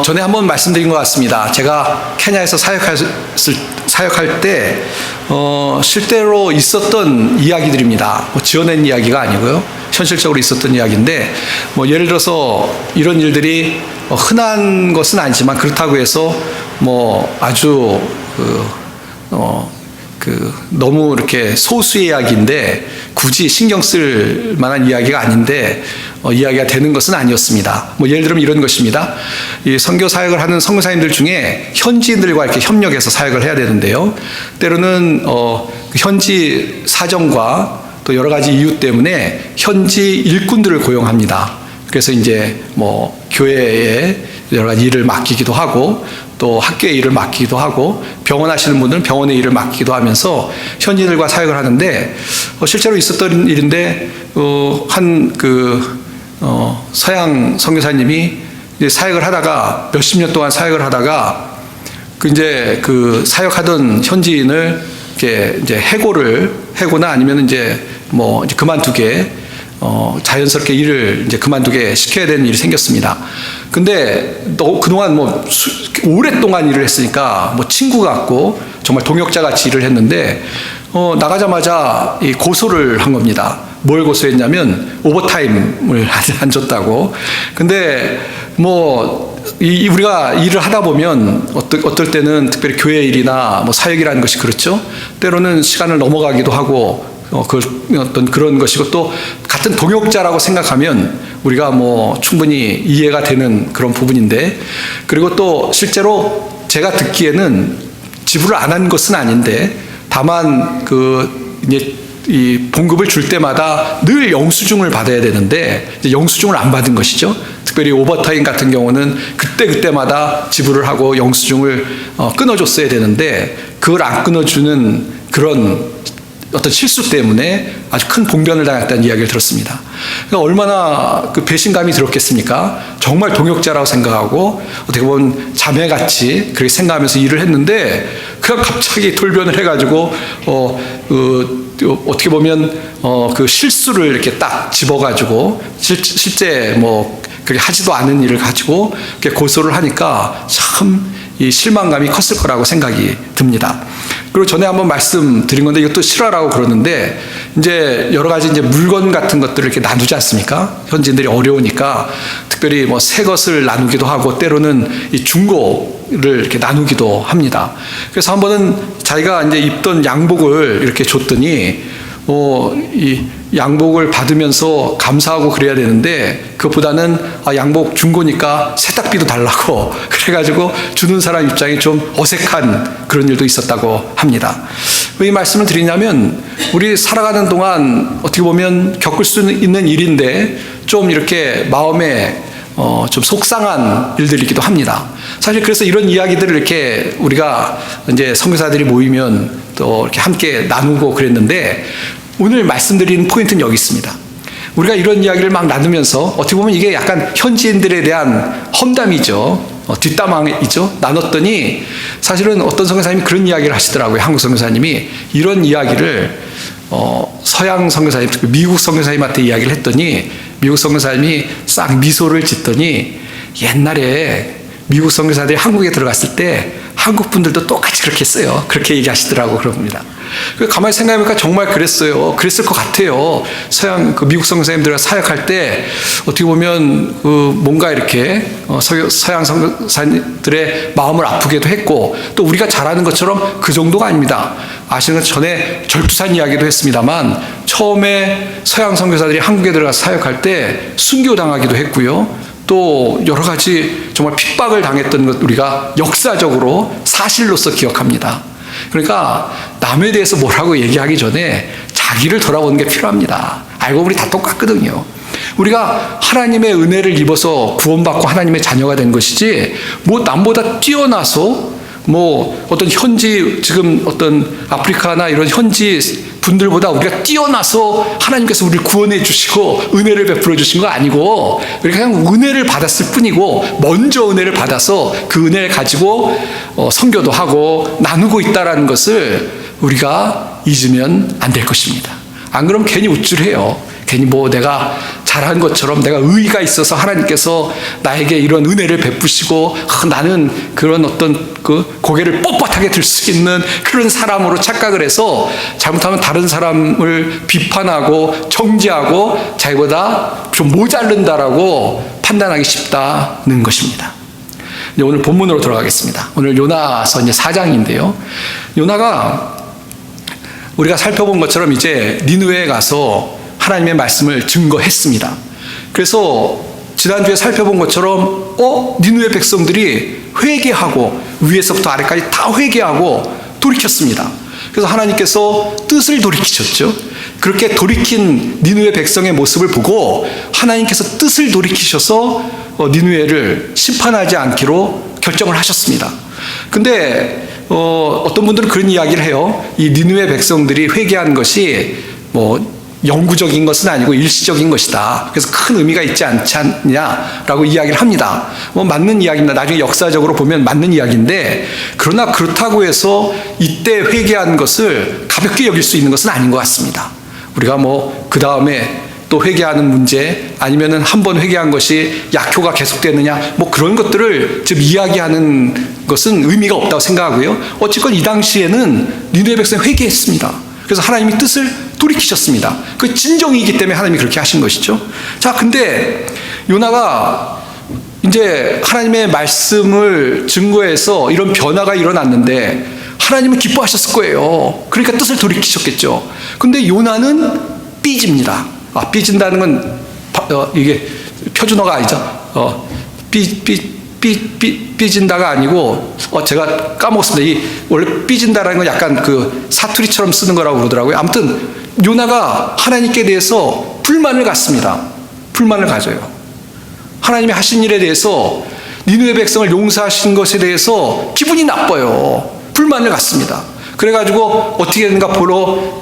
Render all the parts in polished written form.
전에 한번 말씀드린 것 같습니다. 제가 케냐에서 사역할 때 실제로 있었던 이야기들입니다. 지어낸 이야기가 아니고요. 현실적으로 있었던 이야기인데, 예를 들어서 이런 일들이 흔한 것은 아니지만 그렇다고 해서 아주 너무 이렇게 소수의 이야기인데 굳이 신경 쓸 만한 이야기가 아닌데 이야기가 되는 것은 아니었습니다. 예를 들면 이런 것입니다. 이 선교 사역을 하는 선교사님들 중에 현지인들과 이렇게 협력해서 사역을 해야 되는데요. 때로는 현지 사정과 또 여러 가지 이유 때문에 현지 일꾼들을 고용합니다. 그래서 이제 교회에 여러 가지 일을 맡기기도 하고 또 학교의 일을 맡기기도 하고 병원 하시는 분들은 병원의 일을 맡기기도 하면서 현지인들과 사역을 하는데 실제로 있었던 일인데 서양 선교사님이 이제 사역을 하다가 몇십 년 동안 사역을 하다가 그 사역하던 현지인을 이제 해고나 아니면 이제 그만두게 자연스럽게 일을 이제 그만두게 시켜야 되는 일이 생겼습니다. 근데 그동안 오랫동안 일을 했으니까 친구 같고 정말 동역자 같이 일을 했는데 나가자마자 고소를 한 겁니다. 뭘 고소했냐면 오버타임을 안 줬다고. 근데 우리가 일을 하다 보면 어떨 때는 특별히 교회 일이나 사역이라는 것이 그렇죠. 때로는 시간을 넘어가기도 하고 그런 것이고 또 같은 동역자라고 생각하면 우리가 충분히 이해가 되는 그런 부분인데, 그리고 또 실제로 제가 듣기에는 지불을 안 한 것은 아닌데 다만 이제 이 봉급을 줄 때마다 늘 영수증을 받아야 되는데 이제 영수증을 안 받은 것이죠. 특별히 오버타임 같은 경우는 그때마다 지불을 하고 영수증을 끊어줬어야 되는데 그걸 안 끊어주는 그런 어떤 실수 때문에 아주 큰 봉변을 당했다는 이야기를 들었습니다. 그러니까 얼마나 배신감이 들었겠습니까? 정말 동역자라고 생각하고 어떻게 보면 자매같이 그렇게 생각하면서 일을 했는데 그가 갑자기 돌변을 해가지고 어떻게 보면 그 실수를 이렇게 딱 집어가지고 실제 그렇게 하지도 않은 일을 가지고 이렇게 고소를 하니까 참 이 실망감이 컸을 거라고 생각이 듭니다. 그리고 전에 한번 말씀드린 건데 이것도 실화라고 그러는데 이제 여러 가지 이제 물건 같은 것들을 이렇게 나누지 않습니까? 현지인들이 어려우니까 특별히 새 것을 나누기도 하고 때로는 이 중고를 이렇게 나누기도 합니다. 그래서 한 번은 자기가 이제 입던 양복을 이렇게 줬더니 이 양복을 받으면서 감사하고 그래야 되는데 그것보다는 양복 중고니까 세탁비도 달라고 그래가지고 주는 사람 입장이 좀 어색한 그런 일도 있었다고 합니다. 왜 이 말씀을 드리냐면 우리 살아가는 동안 어떻게 보면 겪을 수 있는 일인데 좀 이렇게 마음에 좀 속상한 일들이기도 합니다. 사실 그래서 이런 이야기들을 이렇게 우리가 이제 선교사들이 모이면 또 이렇게 함께 나누고 그랬는데 오늘 말씀드리는 포인트는 여기 있습니다. 우리가 이런 이야기를 막 나누면서 어떻게 보면 이게 약간 현지인들에 대한 험담이죠. 뒷담화이죠. 나눴더니 사실은 어떤 선교사님이 그런 이야기를 하시더라고요. 한국 선교사님이 이런 이야기를 서양 선교사님, 미국 선교사님한테 이야기를 했더니 미국 선교사님이 싹 미소를 짓더니 옛날에 미국 선교사들이 한국에 들어갔을 때 한국 분들도 똑같이 그렇게 했어요. 그렇게 얘기하시더라고 그럽니다. 가만히 생각해보니까 정말 그랬어요. 그랬을 것 같아요. 미국 선교사님들과 사역할 때 어떻게 보면 뭔가 이렇게 서양 선교사님들의 마음을 아프게도 했고 또 우리가 잘 아는 것처럼 그 정도가 아닙니다. 아시는 것 전에 절투산 이야기도 했습니다만 처음에 서양 선교사들이 한국에 들어가서 사역할 때 순교당하기도 했고요. 또 여러 가지 정말 핍박을 당했던 것 우리가 역사적으로 사실로서 기억합니다. 그러니까 남에 대해서 뭐라고 얘기하기 전에 자기를 돌아보는 게 필요합니다. 알고 보니 다 똑같거든요. 우리가 하나님의 은혜를 입어서 구원받고 하나님의 자녀가 된 것이지 남보다 뛰어나서 어떤 지금 어떤 아프리카나 이런 현지 분들보다 우리가 뛰어나서 하나님께서 우리를 구원해 주시고 은혜를 베풀어 주신 거 아니고 우리가 그냥 은혜를 받았을 뿐이고 먼저 은혜를 받아서 그 은혜를 가지고 선교도 하고 나누고 있다라는 것을 우리가 잊으면 안 될 것입니다. 안 그러면 괜히 우쭐해요. 괜히 뭐 내가 잘한 것처럼 내가 의의가 있어서 하나님께서 나에게 이런 은혜를 베푸시고 나는 그런 어떤 그 고개를 뻣뻣하게 들 수 있는 그런 사람으로 착각을 해서 잘못하면 다른 사람을 비판하고 정죄하고 자기보다 좀 모자른다라고 판단하기 쉽다는 것입니다. 이제 오늘 본문으로 돌아가겠습니다. 오늘 요나서 이제 4장인데요. 요나가 우리가 살펴본 것처럼 이제 니느웨에 가서 하나님의 말씀을 증거했습니다. 그래서 지난주에 살펴본 것처럼 니느웨 백성들이 회개하고 위에서부터 아래까지 다 회개하고 돌이켰습니다. 그래서 하나님께서 뜻을 돌이키셨죠. 그렇게 돌이킨 니느웨 백성의 모습을 보고 하나님께서 뜻을 돌이키셔서 니느웨를 심판하지 않기로 결정을 하셨습니다. 근데 어떤 분들은 그런 이야기를 해요. 이 니느웨 백성들이 회개한 것이 뭐 영구적인 것은 아니고 일시적인 것이다. 그래서 큰 의미가 있지 않지 않냐라고 이야기를 합니다. 뭐 맞는 이야기입니다. 나중에 역사적으로 보면 맞는 이야기인데, 그러나 그렇다고 해서 이때 회개한 것을 가볍게 여길 수 있는 것은 아닌 것 같습니다. 우리가 뭐 그 다음에 또 회개하는 문제, 아니면은 한 번 회개한 것이 약효가 계속되느냐, 뭐 그런 것들을 지금 이야기하는 것은 의미가 없다고 생각하고요. 어쨌건 이 당시에는 니느웨 백성이 회개했습니다. 그래서 하나님이 뜻을 돌이키셨습니다. 그 진정이기 때문에 하나님이 그렇게 하신 것이죠. 자, 근데 요나가 이제 하나님의 말씀을 증거해서 이런 변화가 일어났는데 하나님은 기뻐하셨을 거예요. 그러니까 뜻을 돌이키셨겠죠. 근데 요나는 삐집니다. 삐진다는 건 이게 표준어가 아니죠. 삐진다가 아니고 제가 까먹었습니다. 이 원래 삐진다라는 건 약간 그 사투리처럼 쓰는 거라고 그러더라고요. 아무튼 요나가 하나님께 대해서 불만을 갖습니다. 불만을 가져요. 하나님이 하신 일에 대해서, 니느웨 백성을 용서하신 것에 대해서 기분이 나빠요. 불만을 갖습니다. 그래가지고 어떻게 되는가 보러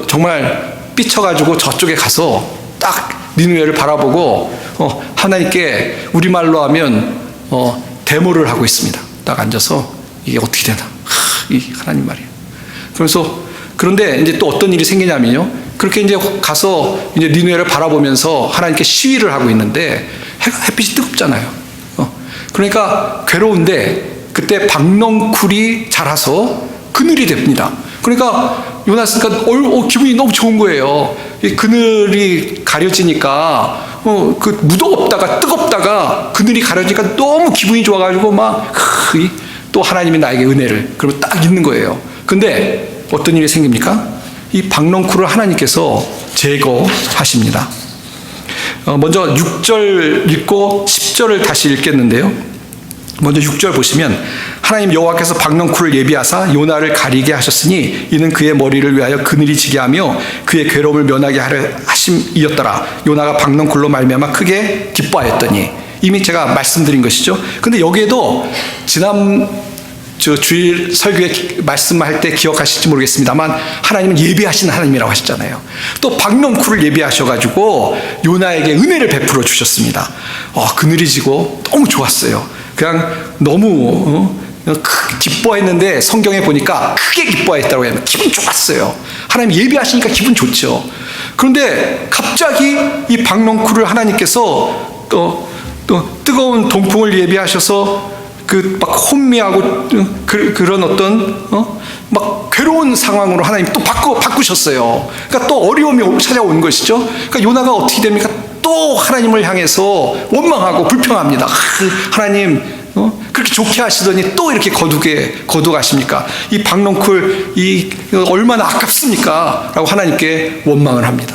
정말 삐쳐가지고 저쪽에 가서 딱 니느웨를 바라보고 하나님께 우리말로 하면 데모를 하고 있습니다. 딱 앉아서 이게 어떻게 되나, 이 하나님 말이에요. 그런데 이제 또 어떤 일이 생기냐면요, 그렇게 이제 가서 이제 니느웨를 바라보면서 하나님께 시위를 하고 있는데 햇빛이 뜨겁잖아요. 그러니까 괴로운데 그때 박넝쿨이 자라서 그늘이 됩니다. 그러니까 요나 쓰니까 기분이 너무 좋은 거예요. 이 그늘이 가려지니까 그 무덥다가 뜨겁다가 그늘이 가려지니까 너무 기분이 좋아가지고 막 또 하나님이 나에게 은혜를, 그러면 딱 있는 거예요. 근데 어떤 일이 생깁니까? 이 박넝쿨을 하나님께서 제거하십니다. 먼저 6절 읽고 10절을 다시 읽겠는데요. 먼저 6절 보시면, 하나님 여호와께서 박넝쿨을 예비하사 요나를 가리게 하셨으니 이는 그의 머리를 위하여 그늘이 지게 하며 그의 괴로움을 면하게 하려 하심이었더라. 요나가 박넝쿨로 말미암아 크게 기뻐하였더니. 이미 제가 말씀드린 것이죠. 근데 여기에도 지난 주일 설교에 말씀할 때 기억하실지 모르겠습니다만 하나님은 예비하신 하나님이라고 하셨잖아요. 또 박넝쿨을 예비하셔가지고 요나에게 은혜를 베풀어 주셨습니다. 그늘이 지고 너무 좋았어요. 그냥 너무 기뻐했는데 성경에 보니까 크게 기뻐했다고 해요. 기분 좋았어요. 하나님 예비하시니까 기분 좋죠. 그런데 갑자기 이 박넝쿨을 하나님께서 또 뜨거운 동풍을 예비하셔서 그 막 혼미하고 그런 어떤 막 괴로운 상황으로 하나님 또 바꾸셨어요. 그러니까 또 어려움이 찾아온 것이죠. 그러니까 요나가 어떻게 됩니까? 또 하나님을 향해서 원망하고 불평합니다. 하나님 그렇게 좋게 하시더니 또 이렇게 거두가십니까? 이 박넝쿨 얼마나 아깝습니까? 라고 하나님께 원망을 합니다.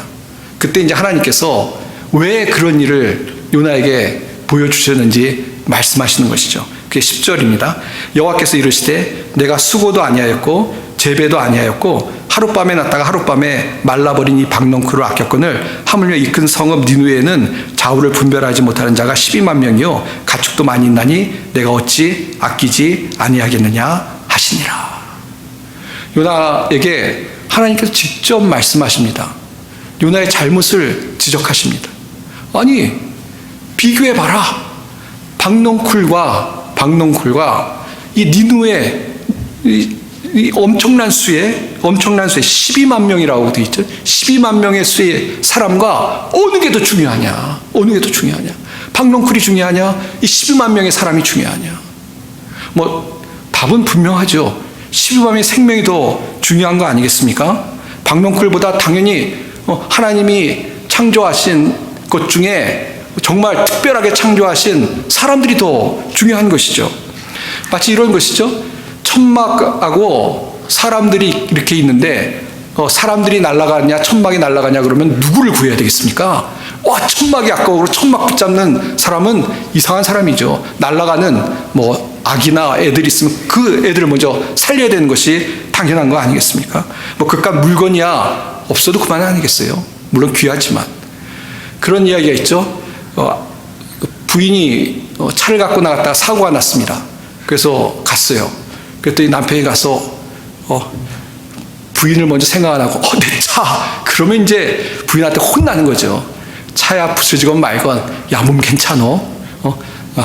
그때 이제 하나님께서 왜 그런 일을 요나에게 보여주셨는지 말씀하시는 것이죠. 그게 10절입니다. 여호와께서 이르시되 내가 수고도 아니하였고 재배도 아니하였고 하룻밤에 났다가 하룻밤에 말라버린 이 박넝쿨을 아꼈거늘 하물며 이 큰 성읍 니느웨에는 좌우를 분별하지 못하는 자가 12만 명이요 가축도 많이 있나니 내가 어찌 아끼지 아니하겠느냐 하시니라. 요나에게 하나님께서 직접 말씀하십니다. 요나의 잘못을 지적하십니다. 아니 비교해봐라. 박넝쿨과 이 니느웨 이 엄청난 수의 12만 명이라고 되어 있죠. 12만 명의 수의 사람과 어느 게 더 중요하냐? 어느 게 더 중요하냐? 박농쿨이 중요하냐? 이 12만 명의 사람이 중요하냐? 뭐 답은 분명하죠. 12만 명의 생명이 더 중요한 거 아니겠습니까? 박농쿨보다 당연히 하나님이 창조하신 것 중에 정말 특별하게 창조하신 사람들이 더 중요한 것이죠. 마치 이런 것이죠. 천막하고 사람들이 이렇게 있는데 사람들이 날아가냐 천막이 날아가냐 그러면 누구를 구해야 되겠습니까? 와, 천막이 아까워. 천막 붙잡는 사람은 이상한 사람이죠. 날아가는 뭐 아기나 애들이 있으면 그 애들을 먼저 살려야 되는 것이 당연한 거 아니겠습니까? 뭐 그깟 물건이야 없어도 그만 아니겠어요? 물론 귀하지만. 그런 이야기가 있죠. 부인이 차를 갖고 나갔다가 사고가 났습니다. 그래서 갔어요. 그랬더니 남편이 가서 부인을 먼저 생각 안 하고 내 차. 그러면 이제 부인한테 혼나는 거죠. 차야 부서지건 말건 야, 몸 괜찮어?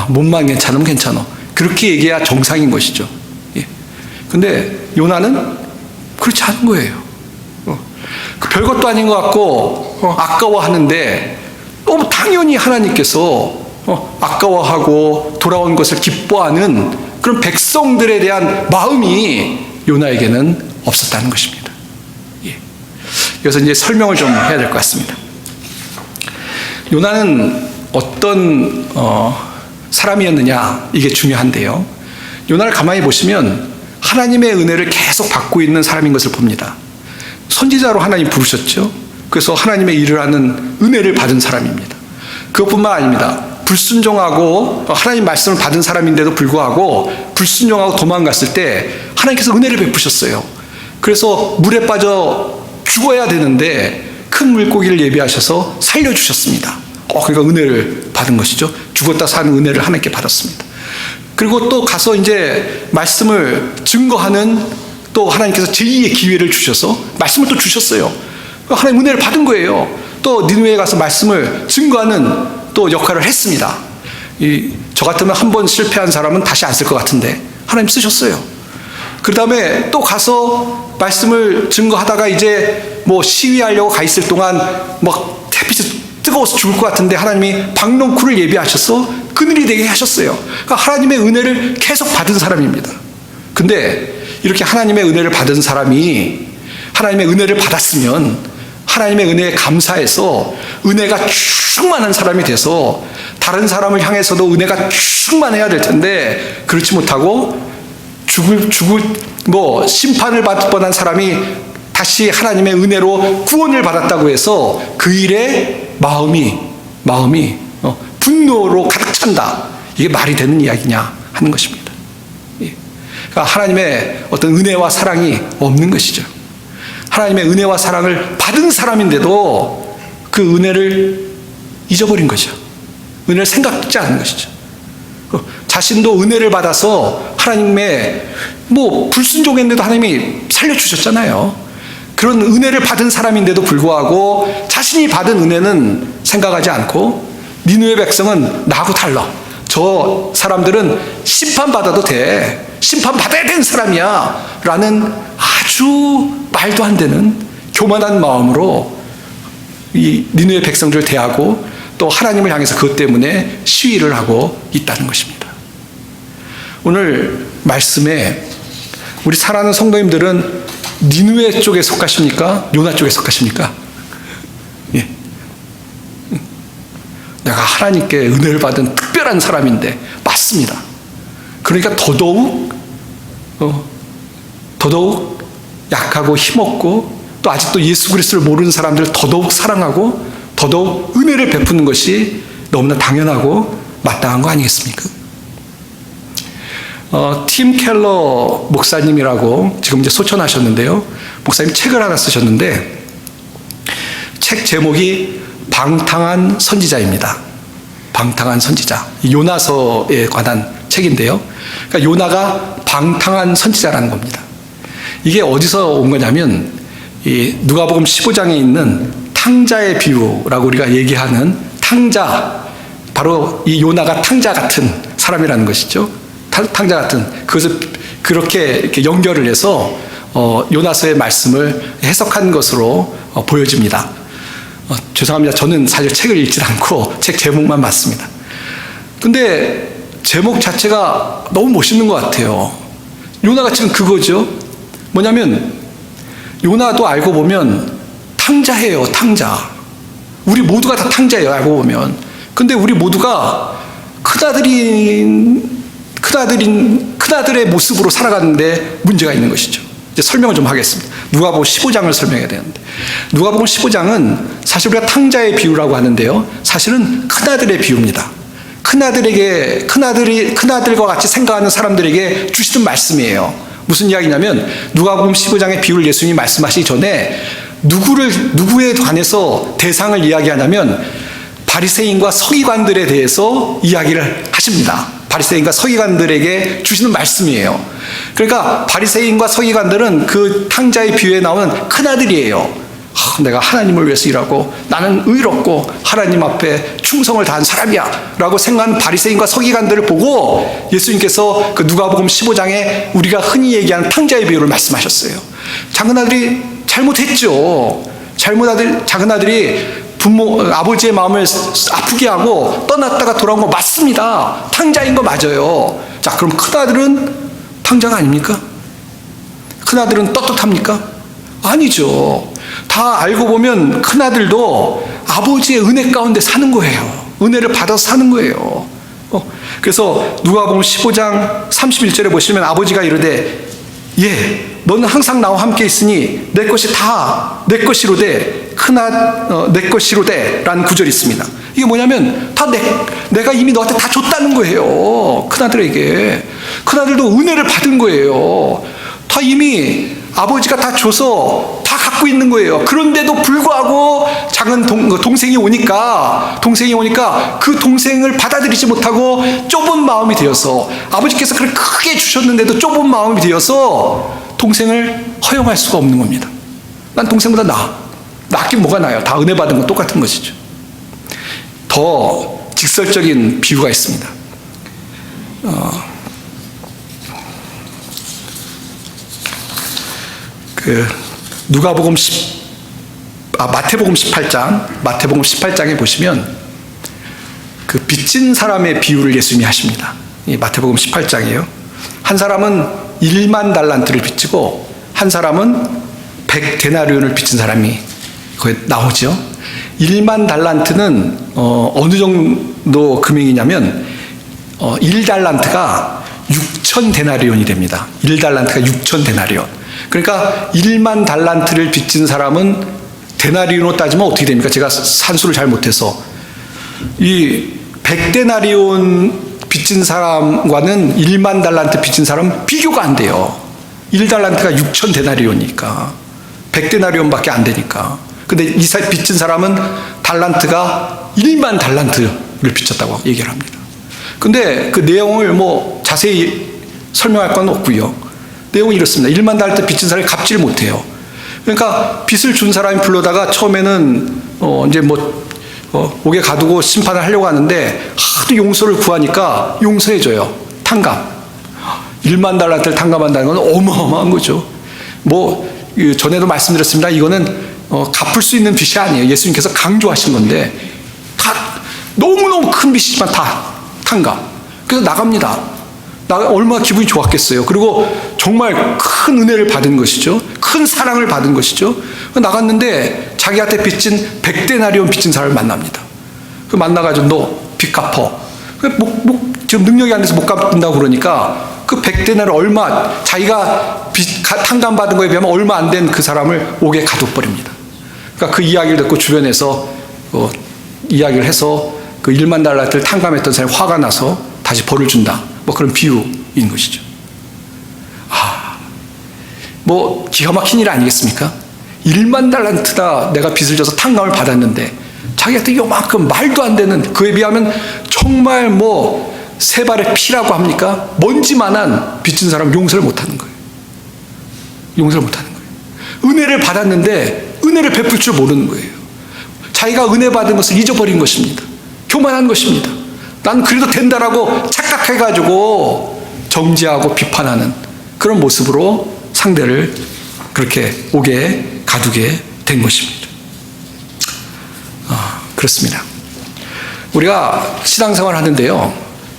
몸만 괜찮으면 괜찮어. 그렇게 얘기해야 정상인 것이죠. 예. 근데 요나는 그렇지 않은 거예요. 별것도 아닌 것 같고 아까워하는데 당연히 하나님께서 아까워하고 돌아온 것을 기뻐하는 그런 백성들에 대한 마음이 요나에게는 없었다는 것입니다. 예. 그래서 이제 설명을 좀 해야 될 것 같습니다. 요나는 어떤 사람이었느냐, 이게 중요한데요. 요나를 가만히 보시면 하나님의 은혜를 계속 받고 있는 사람인 것을 봅니다. 선지자로 하나님 부르셨죠. 그래서 하나님의 일을 하는 은혜를 받은 사람입니다. 그것뿐만 아닙니다. 불순종하고 하나님 말씀을 받은 사람인데도 불구하고 불순종하고 도망갔을 때 하나님께서 은혜를 베푸셨어요. 그래서 물에 빠져 죽어야 되는데 큰 물고기를 예비하셔서 살려주셨습니다. 그러니까 은혜를 받은 것이죠. 죽었다 사는 은혜를 하나님께 받았습니다. 그리고 또 가서 이제 말씀을 증거하는 또 하나님께서 제2의 기회를 주셔서 말씀을 또 주셨어요. 하나님 은혜를 받은 거예요. 또 니느웨에 가서 말씀을 증거하는 또 역할을 했습니다. 저 같으면 한 번 실패한 사람은 다시 안 쓸 것 같은데 하나님 쓰셨어요. 그 다음에 또 가서 말씀을 증거하다가 이제 뭐 시위하려고 가 있을 동안 막 햇빛이 뜨거워서 죽을 것 같은데 하나님이 박농쿨을 예비하셔서 그늘이 되게 하셨어요. 그러니까 하나님의 은혜를 계속 받은 사람입니다. 근데 이렇게 하나님의 은혜를 받은 사람이 하나님의 은혜를 받았으면 하나님의 은혜에 감사해서 은혜가 충만한 사람이 돼서 다른 사람을 향해서도 은혜가 충만해야 될 텐데 그렇지 못하고 심판을 받을 뻔한 사람이 다시 하나님의 은혜로 구원을 받았다고 해서 그 일에 마음이 분노로 가득 찬다. 이게 말이 되는 이야기냐 하는 것입니다. 그러니까 하나님의 어떤 은혜와 사랑이 없는 것이죠. 하나님의 은혜와 사랑을 받은 사람인데도 그 은혜를 잊어버린 거죠. 은혜를 생각지 않는 것이죠. 자신도 은혜를 받아서 하나님의 불순종했는데도 하나님이 살려주셨잖아요. 그런 은혜를 받은 사람인데도 불구하고 자신이 받은 은혜는 생각하지 않고 니느웨 백성은 나하고 달라. 저 사람들은 심판받아도 돼. 심판받아야 되는 사람이야. 라는 아주 말도 안 되는 교만한 마음으로 이 니느웨 백성들을 대하고 또 하나님을 향해서 그것 때문에 시위를 하고 있다는 것입니다. 오늘 말씀에 우리 사랑하는 성도님들은 니느웨 쪽에 속하십니까? 요나 쪽에 속하십니까? 예. 내가 하나님께 은혜를 받은 특별한 사람인데 맞습니다. 그러니까 더더욱 약하고 힘없고 또 아직도 예수 그리스도를 모르는 사람들을 더더욱 사랑하고 더더욱 은혜를 베푸는 것이 너무나 당연하고 마땅한 거 아니겠습니까? 팀 켈러 목사님이라고 지금 이제 소천하셨는데요. 목사님 책을 하나 쓰셨는데 책 제목이 방탕한 선지자입니다. 방탕한 선지자. 요나서에 관한 책인데요. 그러니까 요나가 방탕한 선지자라는 겁니다. 이게 어디서 온 거냐면 이 누가복음 15장에 있는 탕자의 비유라고 우리가 얘기하는 탕자, 바로 이 요나가 탕자 같은 사람이라는 것이죠. 탕자 같은 그것을 그렇게 이렇게 연결을 해서 요나서의 말씀을 해석한 것으로 보여집니다. 죄송합니다. 저는 사실 책을 읽지 않고 책 제목만 봤습니다. 근데 제목 자체가 너무 멋있는 것 같아요. 요나가 지금 그거죠. 뭐냐면 요나도 알고 보면 탕자예요. 탕자. 우리 모두가 다 탕자예요. 알고 보면. 근데 우리 모두가 큰아들의 모습으로 살아가는데 문제가 있는 것이죠. 이제 설명을 좀 하겠습니다. 누가복음 15장을 설명해야 되는데, 누가복음 15장은 사실 우리가 탕자의 비유라고 하는데요, 사실은 큰아들의 비유입니다. 큰아들과 같이 생각하는 사람들에게 주시는 말씀이에요. 무슨 이야기냐면 누가복음 15장의 비유를 예수님이 말씀하시기 전에 누구에 관해서 대상을 이야기하냐면 바리새인과 서기관들에 대해서 이야기를 하십니다. 바리새인과 서기관들에게 주시는 말씀이에요. 그러니까 바리새인과 서기관들은 그 탕자의 비유에 나오는 큰아들이에요. 내가 하나님을 위해서 일하고 나는 의롭고 하나님 앞에 충성을 다한 사람이야 라고 생각하는 바리새인과 서기관들을 보고 예수님께서 그 누가복음 15장에 우리가 흔히 얘기하는 탕자의 비유를 말씀하셨어요. 작은아들이 잘못했죠. 작은아들이 아버지의 마음을 아프게 하고 떠났다가 돌아온 거 맞습니다. 탕자인 거 맞아요. 자, 그럼 큰아들은 탕자가 아닙니까? 큰아들은 떳떳합니까? 아니죠. 다 알고 보면 큰아들도 아버지의 은혜 가운데 사는 거예요. 은혜를 받아서 사는 거예요. 그래서 누가복음 15장 31절에 보시면 아버지가 이르되 너는 항상 나와 함께 있으니 내 것이 다 내 것이로되 내 것이로되 라는 구절이 있습니다. 이게 뭐냐면 다 내가 이미 너한테 다 줬다는 거예요. 큰아들에게. 큰아들도 은혜를 받은 거예요. 다 이미 아버지가 다 줘서 다 갖고 있는 거예요. 그런데도 불구하고 작은 동생이 오니까 그 동생을 받아들이지 못하고 좁은 마음이 되어서 아버지께서 그렇게 크게 주셨는데도 좁은 마음이 되어서 동생을 허용할 수가 없는 겁니다. 난 동생보다 낫긴 뭐가 나요. 다 은혜 받은 건 똑같은 것이죠. 더 직설적인 비유가 있습니다. 마태복음 18장에 보시면 그 빚진 사람의 비유를 예수님이 하십니다. 이 마태복음 18장이에요. 한 사람은 1만 달란트를 빚지고 한 사람은 100데나리온을 빚진 사람이 거기 나오죠. 1만 달란트는 어느 정도 금액이냐면 1달란트가 6,000데나리온이 됩니다. 1달란트가 6,000데나리온. 그러니까 1만 달란트를 빚진 사람은 데나리온으로 따지면 어떻게 됩니까? 제가 산수를 잘 못해서 이 100데나리온 빚진 사람과는 1만 달란트 빚진 사람은 비교가 안 돼요. 1달란트가 6,000데나리온이니까 100데나리온밖에 안 되니까. 근데 이 빚진 사람은 달란트가 1만 달란트를 빚졌다고 얘기를 합니다. 근데 그 내용을 자세히 설명할 건 없고요. 내용이 이렇습니다. 1만 달란트 빚진 사람이 갚지를 못해요. 그러니까 빚을 준 사람이 불러다가 처음에는 옥에 가두고 심판을 하려고 하는데 하도 용서를 구하니까 용서해줘요. 탕감. 1만 달란트를 탕감한다는 건 어마어마한 거죠. 전에도 말씀드렸습니다. 이거는 갚을 수 있는 빚이 아니에요. 예수님께서 강조하신 건데 다 너무너무 큰 빚이지만 다 탕감. 그래서 나갑니다. 얼마나 기분이 좋았겠어요. 그리고 정말 큰 은혜를 받은 것이죠. 큰 사랑을 받은 것이죠. 나갔는데 자기한테 빚진 100데나리온 빚진 사람을 만납니다. 만나가지고 너 빚 갚어. 지금 능력이 안 돼서 못 갚는다고 그러니까 그 100데나리온 자기가 탕감받은 거에 비하면 얼마 안 된 그 사람을 옥에 가둬버립니다. 그러니까 그 이야기를 듣고 주변에서 이야기를 해서 그 1만 달란트를 탕감했던 사람이 화가 나서 다시 벌을 준다. 그런 비유인 것이죠. 기가 막힌 일 아니겠습니까? 1만 달란트다 내가 빚을 져서 탕감을 받았는데 자기한테 요만큼 말도 안 되는, 그에 비하면 정말 세 발의 피라고 합니까? 먼지만한 빚진 사람 용서를 못하는 거예요. 용서를 못하는 거예요. 은혜를 받았는데 은혜를 베풀 줄 모르는 거예요. 자기가 은혜 받은 것을 잊어버린 것입니다. 교만한 것입니다. 난 그래도 된다라고 착각해가지고 정죄하고 비판하는 그런 모습으로 상대를 그렇게 옥에 가두게 된 것입니다. 그렇습니다. 우리가 신앙생활 하는데요,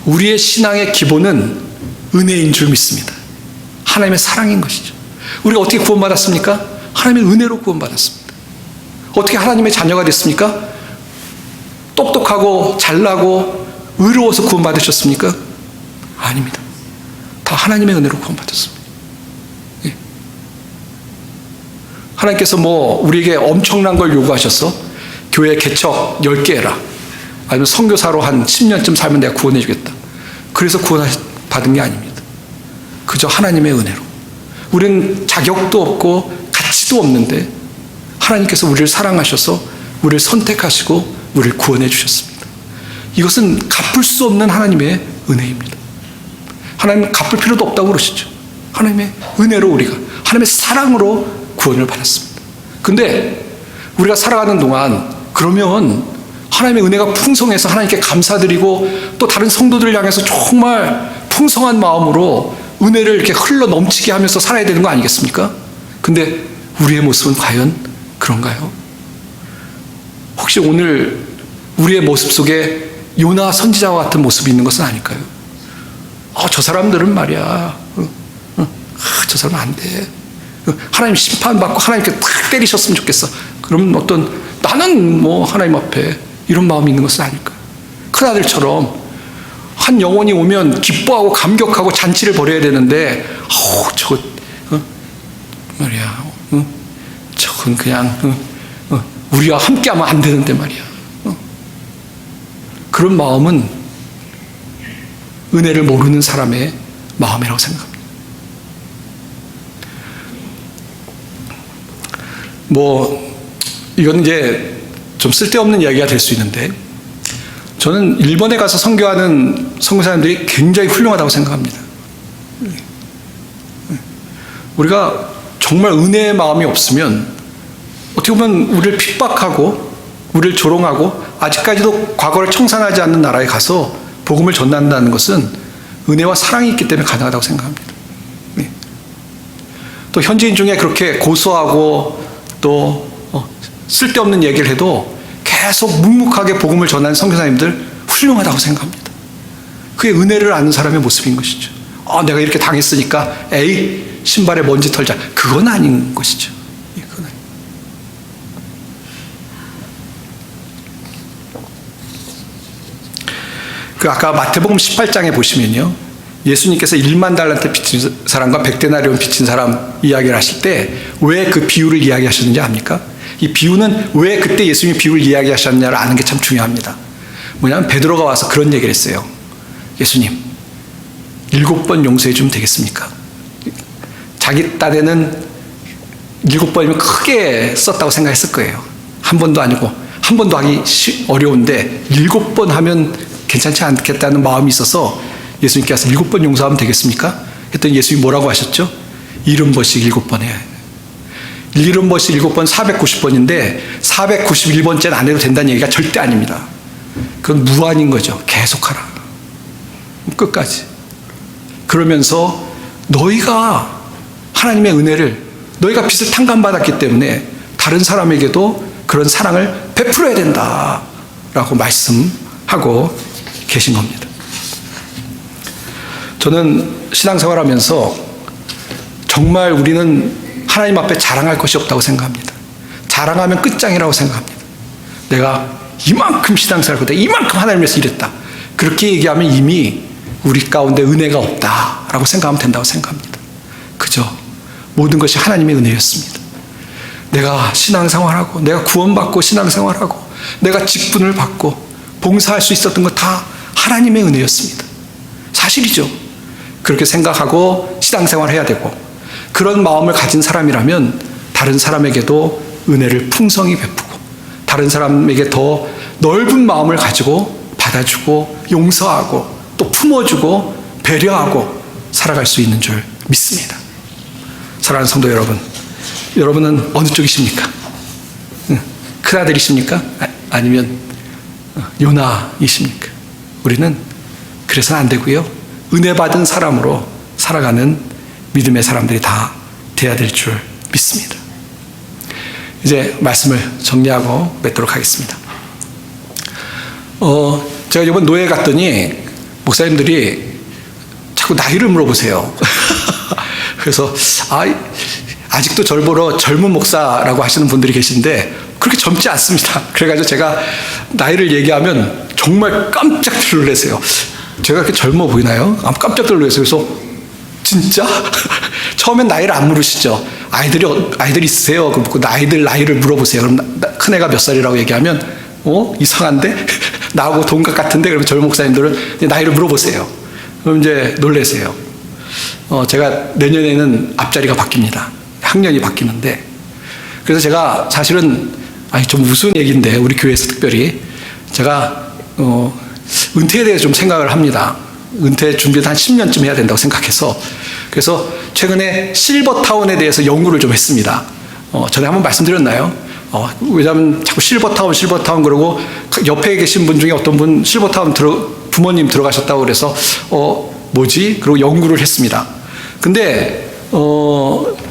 우리의 신앙의 기본은 은혜인 줄 믿습니다. 하나님의 사랑인 것이죠. 우리가 어떻게 구원받았습니까? 하나님의 은혜로 구원받았습니다. 어떻게 하나님의 자녀가 됐습니까? 똑똑하고 잘나고 의로워서 구원받으셨습니까? 아닙니다. 다 하나님의 은혜로 구원받았습니다. 예. 하나님께서 우리에게 엄청난 걸 요구하셔서 교회 개척 10개 해라, 아니면 선교사로 한 10년쯤 살면 내가 구원해 주겠다, 그래서 구원받은 게 아닙니다. 그저 하나님의 은혜로. 우리는 자격도 없고 가치도 없는데 하나님께서 우리를 사랑하셔서 우리를 선택하시고 우리를 구원해 주셨습니다. 이것은 갚을 수 없는 하나님의 은혜입니다. 하나님은 갚을 필요도 없다고 그러시죠. 하나님의 은혜로, 우리가 하나님의 사랑으로 구원을 받았습니다. 근데 우리가 살아가는 동안 그러면 하나님의 은혜가 풍성해서 하나님께 감사드리고 또 다른 성도들을 향해서 정말 풍성한 마음으로 은혜를 이렇게 흘러 넘치게 하면서 살아야 되는 거 아니겠습니까? 근데 우리의 모습은 과연 그런가요? 혹시 오늘 우리의 모습 속에 요나 선지자와 같은 모습이 있는 것은 아닐까요? 저 사람들은 말이야, 저 사람은 안 돼. 하나님 심판받고 하나님께 탁 때리셨으면 좋겠어. 그럼 나는 하나님 앞에 이런 마음이 있는 것은 아닐까요? 큰아들처럼 한 영혼이 오면 기뻐하고 감격하고 잔치를 벌여야 되는데, 저거 말이야, 저건 그냥 우리와 함께하면 안 되는데 말이야. 그런 마음은 은혜를 모르는 사람의 마음이라고 생각합니다. 이건 이제 좀 쓸데없는 이야기가 될 수 있는데, 저는 일본에 가서 선교하는 선교사님들이 굉장히 훌륭하다고 생각합니다. 우리가 정말 은혜의 마음이 없으면 어떻게 보면 우리를 핍박하고 우리를 조롱하고 아직까지도 과거를 청산하지 않는 나라에 가서 복음을 전한다는 것은 은혜와 사랑이 있기 때문에 가능하다고 생각합니다. 또 현지인 중에 그렇게 고소하고 또 쓸데없는 얘기를 해도 계속 묵묵하게 복음을 전하는 선교사님들 훌륭하다고 생각합니다. 그게 은혜를 아는 사람의 모습인 것이죠. 내가 이렇게 당했으니까 신발에 먼지 털자, 그건 아닌 것이죠. 그건 아닌. 아까 마태복음 18장에 보시면요, 예수님께서 1만 달란트 빚진 사람과 100데나리온 빚진 사람 이야기를 하실 때 왜 그 비유를 이야기하셨는지 압니까? 이 비유는 왜 그때 예수님이 비유를 이야기하셨냐를 아는 게 참 중요합니다. 뭐냐면 베드로가 와서 그런 얘기를 했어요. 예수님, 7번 용서해 주면 되겠습니까? 자기 딴에는 7번이면 크게 썼다고 생각했을 거예요. 한 번도 아니고, 한 번도 하기 어려운데 7번 하면 괜찮지 않겠다는 마음이 있어서 예수님께서 7번 용서하면 되겠습니까? 했더니 예수님이 뭐라고 하셨죠? 70번씩 7번 해야 해요. 70번씩 7번 490번인데 491번째는 안 해도 된다는 얘기가 절대 아닙니다. 그건 무한인 거죠. 계속하라. 끝까지. 그러면서 너희가 하나님의 은혜를, 너희가 빚을 탕감받았기 때문에 다른 사람에게도 그런 사랑을 베풀어야 된다라고 말씀하고 계신 겁니다. 저는 신앙생활하면서 정말 우리는 하나님 앞에 자랑할 것이 없다고 생각합니다. 자랑하면 끝장이라고 생각합니다. 내가 이만큼 신앙생활 하고 이만큼 하나님을 위해서 일했다, 그렇게 얘기하면 이미 우리 가운데 은혜가 없다라고 생각하면 된다고 생각합니다. 그저 모든 것이 하나님의 은혜였습니다. 내가 신앙생활하고 내가 구원받고 신앙생활하고 내가 직분을 받고 봉사할 수 있었던 것 다 하나님의 은혜였습니다. 사실이죠. 그렇게 생각하고 신앙생활을 해야 되고, 그런 마음을 가진 사람이라면 다른 사람에게도 은혜를 풍성히 베푸고 다른 사람에게 더 넓은 마음을 가지고 받아주고 용서하고 또 품어주고 배려하고 살아갈 수 있는 줄 믿습니다. 사랑하는 성도 여러분, 여러분은 어느 쪽이십니까? 큰아들이십니까? 아니면 요나이십니까? 우리는 그래서는 안 되고요, 은혜 받은 사람으로 살아가는 믿음의 사람들이 다 돼야 될 줄 믿습니다. 이제 말씀을 정리하고 맺도록 하겠습니다. 제가 이번 노예 갔더니 목사님들이 자꾸 나이를 물어보세요. 그래서 아직도 절 보러 젊은 목사라고 하시는 분들이 계신데 그렇게 젊지 않습니다. 그래가지고 제가 나이를 얘기하면 정말 깜짝 놀라세요. 제가 그렇게 젊어 보이나요? 깜짝 놀라세요. 그래서 진짜? 처음엔 나이를 안 물으시죠. 아이들 있으세요? 그럼 아이들 나이를 물어보세요. 그럼 큰애가 몇 살이라고 얘기하면 이상한데? 나하고 동갑 같은데? 그러면 젊은 목사님들은 나이를 물어보세요. 그럼 이제 놀라세요. 제가 내년에는 앞자리가 바뀝니다. 학년이 바뀌는데, 그래서 제가 사실은 좀 무슨 얘기인데 우리 교회에서 특별히 제가 은퇴에 대해서 좀 생각을 합니다. 은퇴 준비를 한 10년쯤 해야 된다고 생각해서, 그래서 최근에 실버타운에 대해서 연구를 좀 했습니다. 전에 한번 말씀드렸나요? 왜냐하면 자꾸 실버타운 그러고 옆에 계신 분 중에 어떤 분 실버타운 부모님 들어가셨다고 그래서 뭐지? 그리고 연구를 했습니다. 근데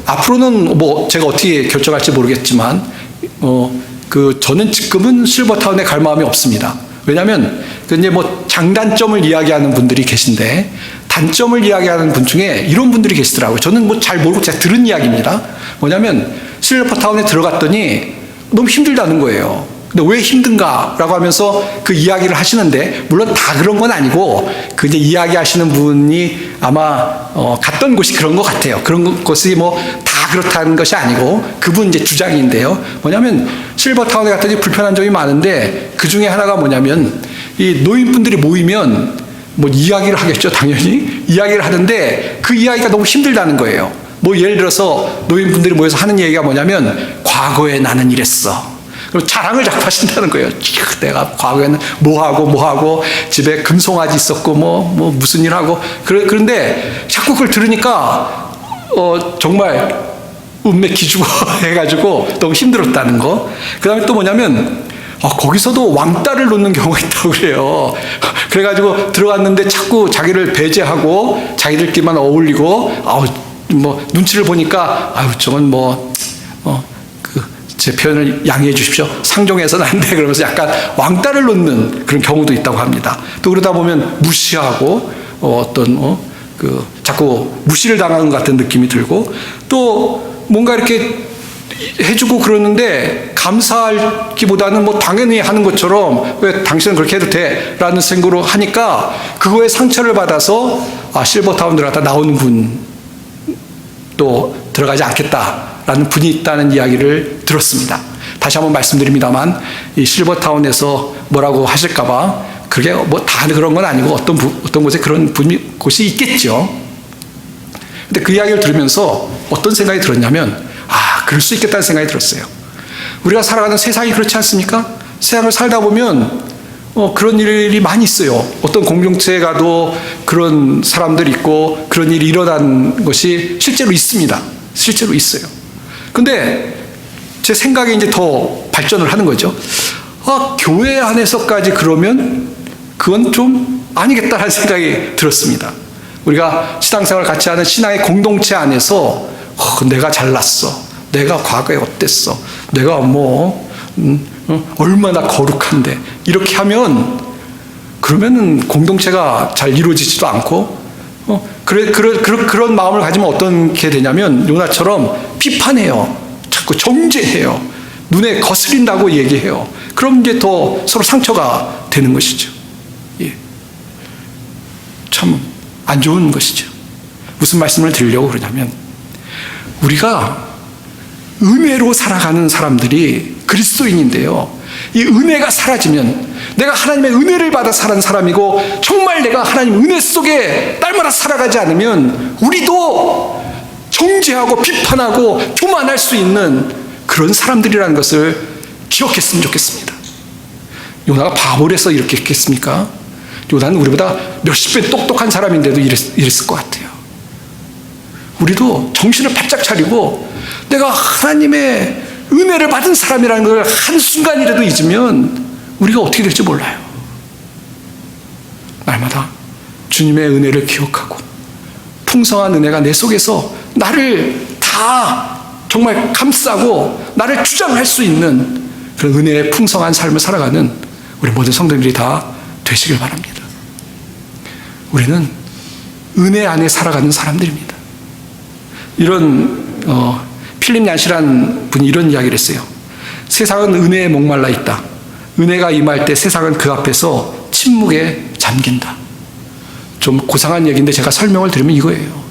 앞으로는 뭐 제가 어떻게 결정할지 모르겠지만 저는 지금은 실버타운에 갈 마음이 없습니다. 왜냐하면 이제 뭐 장단점을 이야기하는 분들이 계신데 단점을 이야기하는 분 중에 이런 분들이 계시더라고요. 저는 뭐 잘 모르고 제가 들은 이야기입니다. 뭐냐면 실버타운에 들어갔더니 너무 힘들다는 거예요. 근데 왜 힘든가라고 하면서 그 이야기를 하시는데, 물론 다 그런 건 아니고 그 이제 이야기하시는 분이 아마 갔던 곳이 그런 것 같아요. 그런 곳이 뭐 다 그렇다는 것이 아니고 그분 이제 주장인데요. 뭐냐면 실버타운에 갔더니 불편한 점이 많은데 그 중에 하나가 뭐냐면 이 노인분들이 모이면 뭐 이야기를 하겠죠, 당연히 이야기를 하는데 그 이야기가 너무 힘들다는 거예요. 뭐 예를 들어서 노인분들이 모여서 하는 얘기가 뭐냐면 과거에 나는 이랬어. 그리고 자랑을 자꾸 하신다는 거예요. 내가 과거에는 뭐하고 집에 금송아지 있었고 뭐 무슨 일 하고 그런데 자꾸 그걸 들으니까 정말 운매 기주고 해가지고 너무 힘들었다는 거. 그 다음에 또 뭐냐면 거기서도 왕따를 놓는 경우가 있다고 그래요. 그래가지고 들어갔는데 자꾸 자기를 배제하고 자기들끼리만 어울리고 뭐 눈치를 보니까 저건 제 표현을 양해해 주십시오. 상종해서는 안 돼. 그러면서 약간 왕따를 놓는 그런 경우도 있다고 합니다. 또 그러다 보면 무시하고 자꾸 무시를 당하는 것 같은 느낌이 들고, 또 뭔가 이렇게 해주고 그러는데 감사하기보다는 뭐 당연히 하는 것처럼 왜 당신은 그렇게 해도 돼? 라는 생각으로 하니까 그거에 상처를 받아서 실버타운 들어갔다 나오는 분도 들어가지 않겠다라는 분이 있다는 이야기를 들었습니다. 다시 한번 말씀드립니다만 이 실버타운에서 뭐라고 하실까봐 그게 뭐 다 그런 건 아니고 어떤 곳에 그런 곳이 있겠죠. 근데 그 이야기를 들으면서 어떤 생각이 들었냐면 그럴 수 있겠다는 생각이 들었어요. 우리가 살아가는 세상이 그렇지 않습니까? 세상을 살다 보면 그런 일이 많이 있어요. 어떤 공동체에 가도 그런 사람들이 있고 그런 일이 일어난 것이 실제로 있습니다. 실제로 있어요. 근데 제 생각에 이제 더 발전을 하는 거죠. 교회 안에서까지 그러면 그건 좀 아니겠다라는 생각이 들었습니다. 우리가 신앙생활 같이 하는 신앙의 공동체 안에서 내가 잘났어. 내가 과거에 어땠어. 내가 얼마나 거룩한데. 이렇게 하면 그러면은 공동체가 잘 이루어지지도 않고 그런 마음을 가지면 어떻게 되냐면 요나처럼 비판해요. 자꾸 정죄해요. 눈에 거스린다고 얘기해요. 그럼 이제 더 서로 상처가 되는 것이죠. 예. 참 안 좋은 것이죠. 무슨 말씀을 드리려고 그러냐면 우리가 은혜로 살아가는 사람들이 그리스도인인데요. 이 은혜가 사라지면 내가 하나님의 은혜를 받아 사는 사람이고 정말 내가 하나님 은혜 속에 날마다 살아가지 않으면 우리도 정죄하고 비판하고 교만할 수 있는 그런 사람들이라는 것을 기억했으면 좋겠습니다. 요나가 바보라서 이렇게 했겠습니까? 요나는 우리보다 몇십 배 똑똑한 사람인데도 이랬을 것 같아요. 우리도 정신을 바짝 차리고 내가 하나님의 은혜를 받은 사람이라는 걸 한순간이라도 잊으면 우리가 어떻게 될지 몰라요. 날마다 주님의 은혜를 기억하고 풍성한 은혜가 내 속에서 나를 다 정말 감싸고 나를 주장할 수 있는 그런 은혜의 풍성한 삶을 살아가는 우리 모든 성도님들이 다 되시길 바랍니다. 우리는 은혜 안에 살아가는 사람들입니다. 이런 필립 얀시라는 분이 이런 이야기를 했어요. 세상은 은혜에 목말라 있다. 은혜가 임할 때 세상은 그 앞에서 침묵에 잠긴다. 좀 고상한 얘기인데 제가 설명을 드리면 이거예요.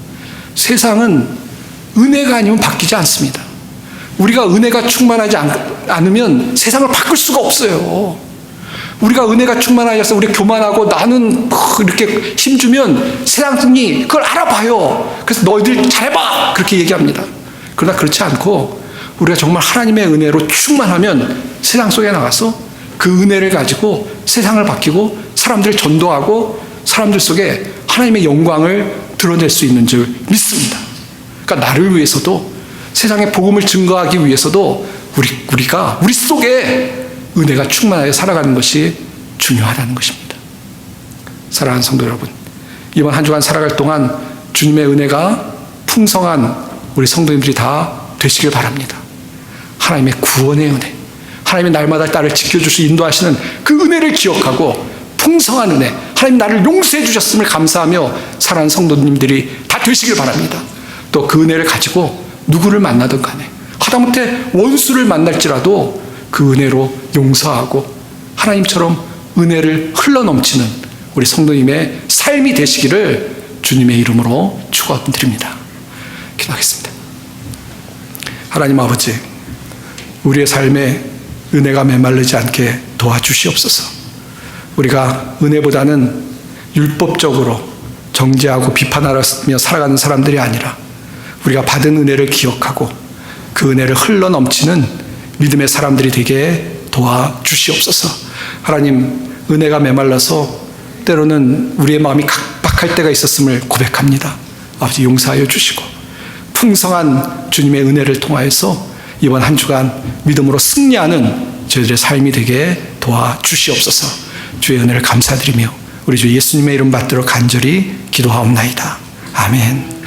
세상은 은혜가 아니면 바뀌지 않습니다. 우리가 은혜가 충만하지 않으면 세상을 바꿀 수가 없어요. 우리가 은혜가 충만하지 않아서 우리가 교만하고 나는 이렇게 힘주면 세상이 그걸 알아봐요. 그래서 너희들 잘해봐 그렇게 얘기합니다. 그러나 그렇지 않고 우리가 정말 하나님의 은혜로 충만하면 세상 속에 나가서 그 은혜를 가지고 세상을 바뀌고 사람들을 전도하고 사람들 속에 하나님의 영광을 드러낼 수 있는 줄 믿습니다. 그러니까 나를 위해서도 세상에 복음을 증거하기 위해서도 우리가 우리 속에 은혜가 충만하게 살아가는 것이 중요하다는 것입니다. 사랑하는 성도 여러분, 이번 한 주간 살아갈 동안 주님의 은혜가 풍성한 우리 성도님들이 다 되시길 바랍니다. 하나님의 구원의 은혜, 하나님이 날마다 나를 지켜주시 인도하시는 그 은혜를 기억하고 풍성한 은혜, 하나님 나를 용서해 주셨음을 감사하며 사랑하는 성도님들이 다 되시길 바랍니다. 또 그 은혜를 가지고 누구를 만나든 간에 하다못해 원수를 만날지라도 그 은혜로 용서하고 하나님처럼 은혜를 흘러넘치는 우리 성도님의 삶이 되시기를 주님의 이름으로 축원드립니다. 기도하겠습니다. 하나님 아버지, 우리의 삶에 은혜가 메말르지 않게 도와주시옵소서. 우리가 은혜보다는 율법적으로 정죄하고 비판하며 살아가는 사람들이 아니라 우리가 받은 은혜를 기억하고 그 은혜를 흘러넘치는 믿음의 사람들이 되게 도와주시옵소서. 하나님, 은혜가 메말라서 때로는 우리의 마음이 각박할 때가 있었음을 고백합니다. 아버지 용서하여 주시고 풍성한 주님의 은혜를 통하여서 이번 한 주간 믿음으로 승리하는 저희들의 삶이 되게 도와주시옵소서. 주의 은혜를 감사드리며 우리 주 예수님의 이름 받들어 간절히 기도하옵나이다. 아멘.